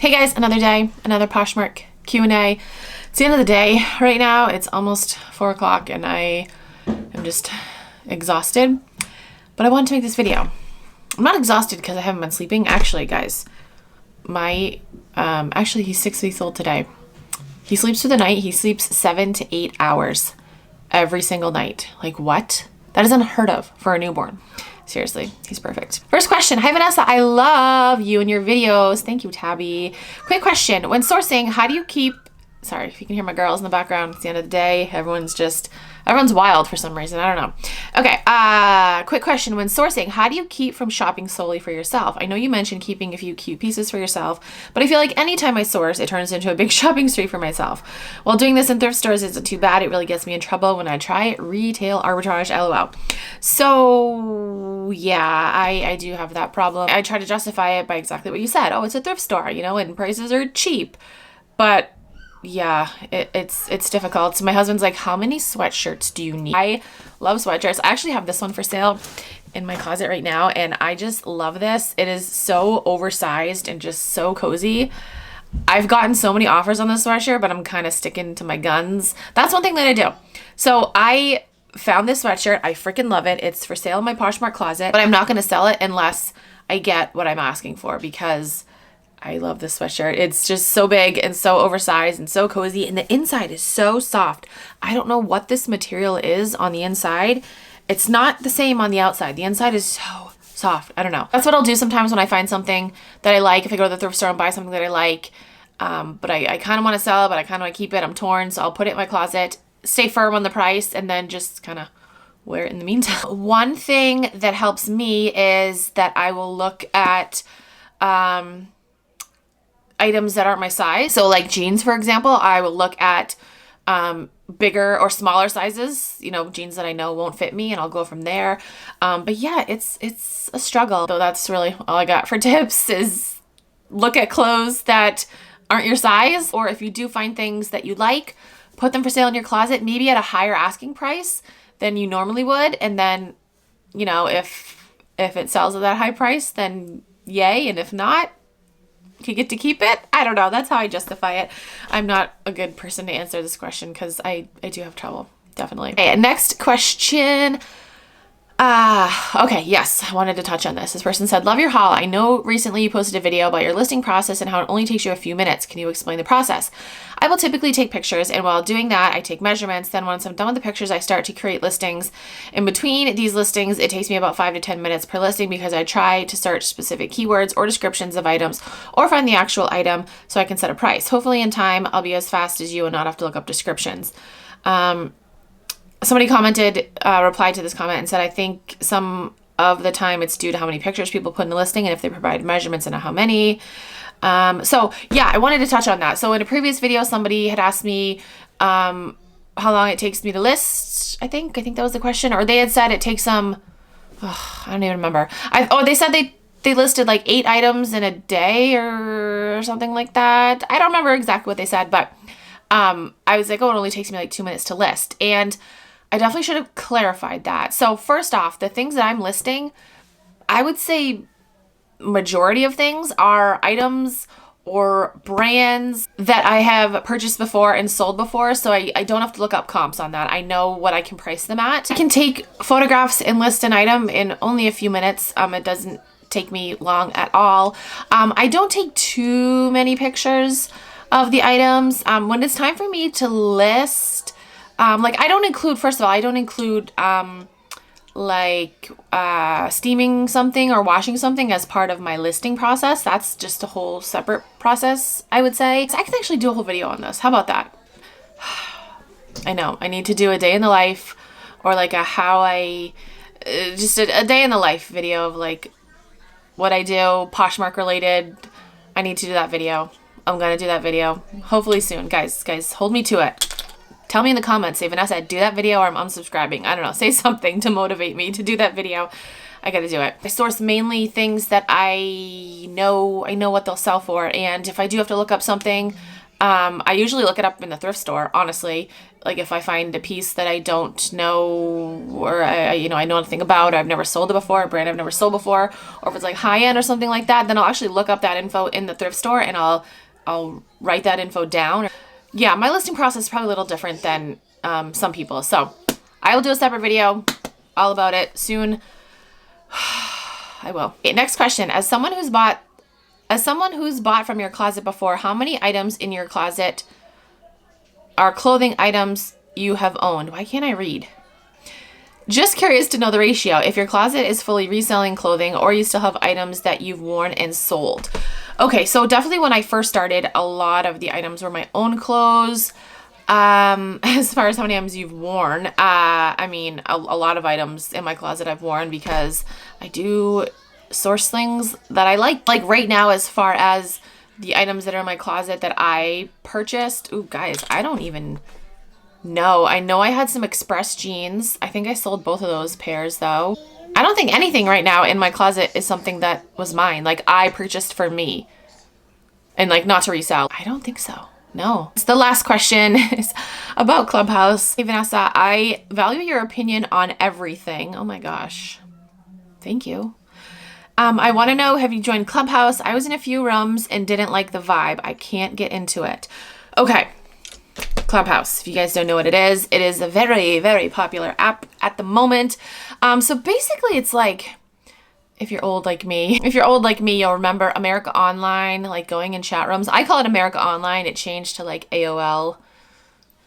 Hey guys, another day, another Poshmark Q&A. It's the end of the day right now. It's almost 4 o'clock and I am just exhausted, but I wanted to make this video. I'm not exhausted because I haven't been sleeping. Actually, guys, actually he's 6 weeks old today. He sleeps through the night. He sleeps 7 to 8 hours every single night. Like what? That is unheard of for a newborn. Seriously, he's perfect. First question. Hi, Vanessa. I love you and your videos. Thank you, Tabby. Quick question. When sourcing, how do you keep... Sorry if you can hear my girls in the background. It's the end of the day. Everyone's wild for some reason. I don't know. Okay. Quick question. When sourcing, how do you keep from shopping solely for yourself? I know you mentioned keeping a few cute pieces for yourself, but I feel like anytime I source, it turns into a big shopping spree for myself. While doing this in thrift stores isn't too bad, it really gets me in trouble when I try retail arbitrage, LOL. So yeah, I do have that problem. I try to justify it by exactly what you said. Oh, it's a thrift store, you know, and prices are cheap. But yeah, it's difficult. So my husband's like, how many sweatshirts do you need? I love sweatshirts. I actually have this one for sale in my closet right now, and I just love this. It is so oversized and just so cozy. I've gotten so many offers on this sweatshirt, but I'm kind of sticking to my guns. That's one thing that I do. So I found this sweatshirt. I freaking love it. It's for sale in my Poshmark closet, but I'm not going to sell it unless I get what I'm asking for because I love this sweatshirt. It's just so big and so oversized and so cozy, and the inside is so soft. I don't know what this material is on the inside. It's not the same on the outside. The inside is so soft. I don't know. That's what I'll do sometimes when I find something that I like. If I go to the thrift store and buy something that I like, but I kind of want to sell it, but I kind of want to keep it. I'm torn, so I'll put it in my closet, stay firm on the price, and then just kind of wear it in the meantime. One thing that helps me is that I will look at items that aren't my size. So like jeans, for example, I will look at bigger or smaller sizes, you know, jeans that I know won't fit me, and I'll go from there. But yeah, it's a struggle. So that's really all I got for tips is look at clothes that aren't your size, or if you do find things that you like, put them for sale in your closet, maybe at a higher asking price than you normally would. And then, you know, if it sells at that high price, then yay. And if not, you get to keep it. I don't know. That's how I justify it. I'm not a good person to answer this question because I do have trouble. Definitely. Okay, next question. Okay, yes, I wanted to touch on this. This person said, love your haul. I know recently you posted a video about your listing process and how it only takes you a few minutes. Can you explain the process? I will typically take pictures, and while doing that, I take measurements. Then once I'm done with the pictures, I start to create listings. In between these listings, it takes me about 5 to 10 minutes per listing because I try to search specific keywords or descriptions of items or find the actual item so I can set a price. Hopefully in time, I'll be as fast as you and not have to look up descriptions. Somebody replied to this comment and said, I think some of the time it's due to how many pictures people put in the listing and if they provide measurements and how many. So yeah, I wanted to touch on that. So in a previous video, somebody had asked me how long it takes me to list. I think that was the question. Or they had said it takes them, I don't even remember. They said they listed like 8 items in a day or something like that. I don't remember exactly what they said, but I was like, oh, it only takes me like 2 minutes to list. And I definitely should have clarified that. So first off, the things that I'm listing, I would say majority of things are items or brands that I have purchased before and sold before. So I don't have to look up comps on that. I know what I can price them at. I can take photographs and list an item in only a few minutes. It doesn't take me long at all. I don't take too many pictures of the items. When it's time for me to list, like I don't include steaming something or washing something as part of my listing process. That's just a whole separate process, I would say. So I can actually do a whole video on this. How about that? I know I need to do a day in the life or like a day in the life video of like what I do, Poshmark related. I need to do that video. I'm going to do that video hopefully soon. Guys, hold me to it. Tell me in the comments, say, Vanessa, do that video or I'm unsubscribing. I don't know. Say something to motivate me to do that video. I got to do it. I source mainly things that I know what they'll sell for. And if I do have to look up something, I usually look it up in the thrift store, honestly. Like if I find a piece that I don't know, or I know nothing about, or I've never sold it before, a brand I've never sold before, or if it's like high end or something like that, then I'll actually look up that info in the thrift store and I'll write that info down. Yeah, my listing process is probably a little different than some people. So I will do a separate video all about it soon. I will. Okay, next question. As someone who's bought from your closet before, how many items in your closet are clothing items you have owned? Why can't I read? Just curious to know the ratio. If your closet is fully reselling clothing or you still have items that you've worn and sold. Okay, so definitely when I first started, a lot of the items were my own clothes. As far as how many items you've worn, I mean, a lot of items in my closet I've worn because I do source things that I like. Like right now, as far as the items that are in my closet that I purchased, ooh, guys, I don't even know. I know I had some Express jeans. I think I sold both of those pairs though. I don't think anything right now in my closet is something that was mine. Like I purchased for me and like not to resell. I don't think so. No. The last question is about Clubhouse. Hey Vanessa, I value your opinion on everything. Oh my gosh. Thank you. I want to know, have you joined Clubhouse? I was in a few rooms and didn't like the vibe. I can't get into it. Okay. Clubhouse. If you guys don't know what it is a very, very popular app at the moment. So basically it's like, if you're old like me, you'll remember America Online, like going in chat rooms. I call it America Online. It changed to like AOL,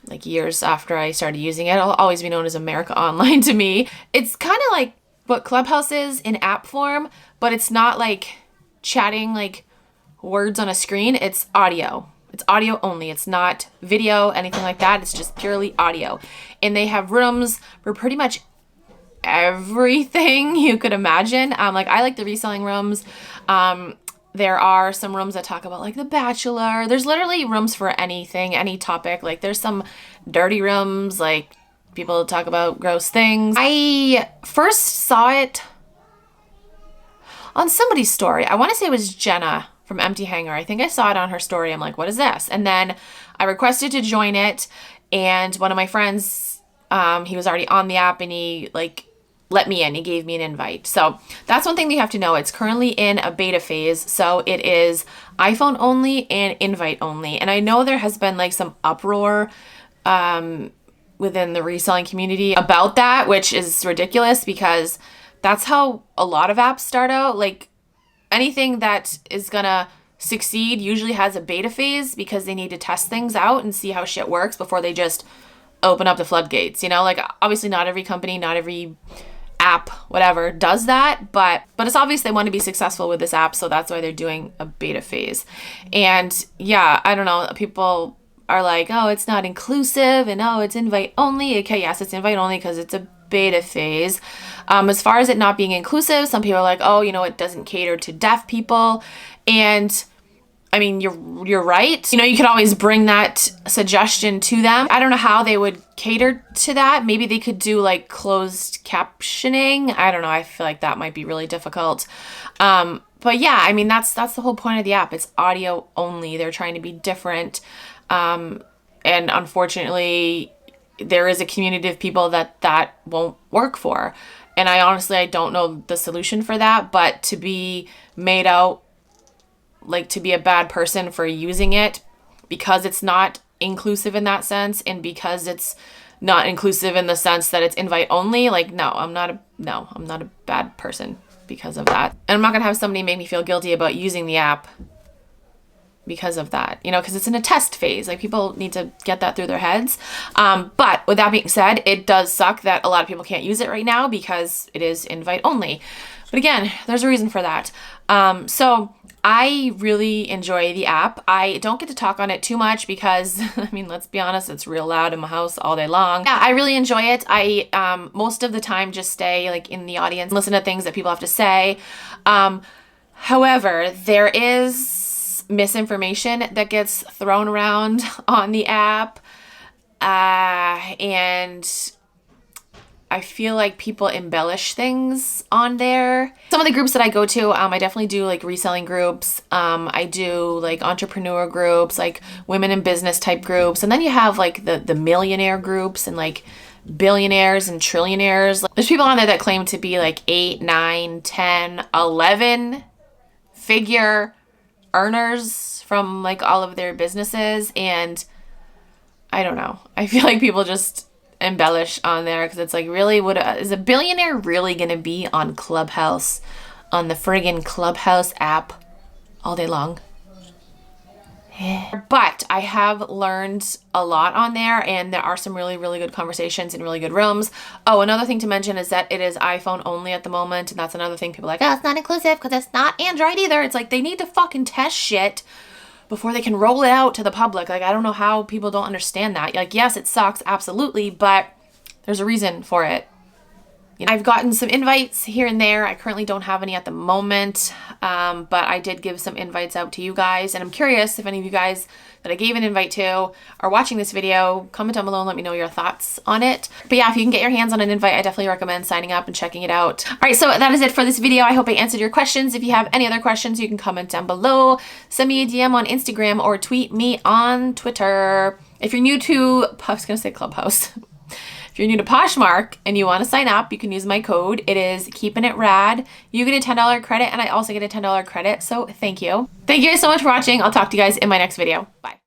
like years after I started using it. It'll always be known as America Online to me. It's kind of like what Clubhouse is in app form, but it's not like chatting like words on a screen. It's audio. It's audio only. It's not video, anything like that. It's just purely audio. And they have rooms for pretty much everything you could imagine. Like I like the reselling rooms. There are some rooms that talk about like The Bachelor. There's literally rooms for anything, any topic. Like there's some dirty rooms, like people talk about gross things. I first saw it on somebody's story. I want to say it was Jenna from Empty Hanger. I think I saw it on her story. I'm like, what is this? And then I requested to join it. And one of my friends, he was already on the app and he like let me in. He gave me an invite. So that's one thing that you have to know. It's currently in a beta phase. So it is iPhone only and invite only. And I know there has been like some uproar within the reselling community about that, which is ridiculous because that's how a lot of apps start out. Like anything that is gonna succeed usually has a beta phase because they need to test things out and see how shit works before they just open up the floodgates. You know, like obviously not every company, not every app, whatever, does that, but it's obvious they want to be successful with this app, so that's why they're doing a beta phase. And yeah, I don't know, people are like, oh, it's not inclusive, and oh, it's invite only. Okay, yes, it's invite only because it's a beta phase. As far as it not being inclusive, some people are like, oh, you know, it doesn't cater to deaf people. And I mean, you're right. You know, you could always bring that suggestion to them. I don't know how they would cater to that. Maybe they could do like closed captioning. I don't know. I feel like that might be really difficult. But yeah, I mean, that's the whole point of the app. It's audio only. They're trying to be different. And unfortunately, there is a community of people that won't work for. And I don't know the solution for that, but to be made out like to be a bad person for using it because it's not inclusive in that sense, and because it's not inclusive in the sense that it's invite only, like, no, I'm not a bad person because of that. And I'm not gonna have somebody make me feel guilty about using the app because of that, you know, because it's in a test phase. Like people need to get that through their heads. But with that being said, it does suck that a lot of people can't use it right now because it is invite only. But again, there's a reason for that. So I really enjoy the app. I don't get to talk on it too much because, I mean, let's be honest, it's real loud in my house all day long. Yeah, I really enjoy it. I most of the time just stay like in the audience, listen to things that people have to say. However, there is misinformation that gets thrown around on the app. And I feel like people embellish things on there. Some of the groups that I go to, I definitely do like reselling groups. I do like entrepreneur groups, like women in business type groups. And then you have like the millionaire groups and like billionaires and trillionaires. There's people on there that claim to be like 8, 9, 10, 11 figure earners from like all of their businesses. And I don't know. I feel like people just embellish on there because it's like, really, what is a billionaire really gonna be on Clubhouse, on the friggin' Clubhouse app all day long? But I have learned a lot on there, and there are some really, really good conversations and really good rooms. Oh, another thing to mention is that it is iPhone only at the moment, and that's another thing people are like, oh, it's not inclusive because it's not Android either. It's like they need to fucking test shit before they can roll it out to the public. Like, I don't know how people don't understand that. Like, yes, it sucks, absolutely, but there's a reason for it. You know, I've gotten some invites here and there. I currently don't have any at the moment, but I did give some invites out to you guys, and I'm curious if any of you guys that I gave an invite to are watching this video. Comment down below and let me know your thoughts on it. But yeah, if you can get your hands on an invite, I definitely recommend signing up and checking it out. All right, so that is it for this video. I hope I answered your questions. If you have any other questions, you can comment down below, send me a DM on Instagram, or tweet me on Twitter. If you're new to, I was gonna say Clubhouse. If you're new to Poshmark and you want to sign up, you can use my code. It is KeepinItRad. You get a $10 credit, and I also get a $10 credit, so thank you. Thank you guys so much for watching. I'll talk to you guys in my next video. Bye.